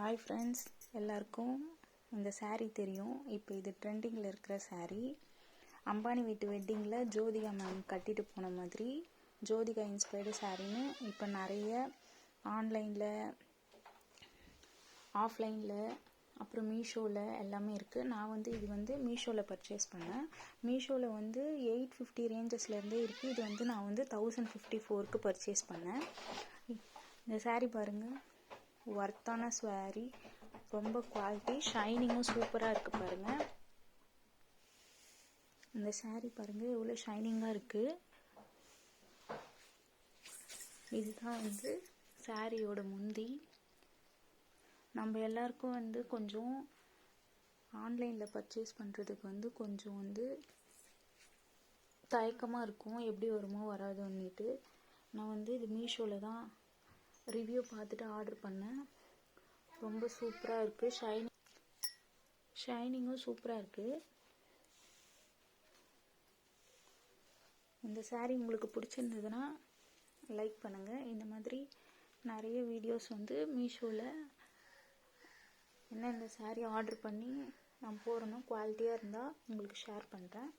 Hi friends, எல்லாருக்கும் இந்த saree தெரியும். இப்போ இது ட்ரெண்டிங்கில் இருக்கிற saree. அம்பானி வீட்டு வெட்டிங்கில் ஜோதிகா மேம் கட்டிட்டு போன மாதிரி ஜோதிகா இன்ஸ்பயர்டு சாரின்னு இப்போ நிறைய ஆன்லைனில் ஆஃப்லைனில் அப்புறம் மீஷோவில் எல்லாமே இருக்குது. நான் இது மீஷோவில் பர்ச்சேஸ் பண்ணேன். மீஷோவில் 850 ரேஞ்சஸ்லேருந்தே இருக்குது. இது நான் 1054க்கு பர்ச்சேஸ் பண்ணேன். இந்த saree பாருங்கள், ஒர்த்தான saree, ரொம்ப குவாலிட்டி, ஷைனிங்கும் சூப்பராக இருக்குது பாருங்கள். இந்த saree பாருங்கள் எவ்வளோ ஷைனிங்காக இருக்குது. இதுதான் சாரியோட முந்தி. நம்ம எல்லாருக்கும் கொஞ்சம் ஆன்லைனில் பர்ச்சேஸ் பண்ணுறதுக்கு கொஞ்சம் தயக்கமாக இருக்கும், எப்படி வருமோ வராதோன்னுட்டு. நான் இது மீஷோவில் தான் ரிவ்யூ பார்த்துட்டு ஆர்டர் பண்ணேன். ரொம்ப சூப்பராக இருக்குது, ஷைனிங்கும் சூப்பராக இருக்குது. இந்த saree உங்களுக்கு பிடிச்சிருந்ததுன்னா லைக் பண்ணுங்கள். இந்த மாதிரி நிறைய வீடியோஸ் மீஷோவில் இந்த saree ஆர்டர் பண்ணி நான் போகிறேன்னா குவாலிட்டியாக இருந்தால் உங்களுக்கு ஷேர் பண்ணுறேன்.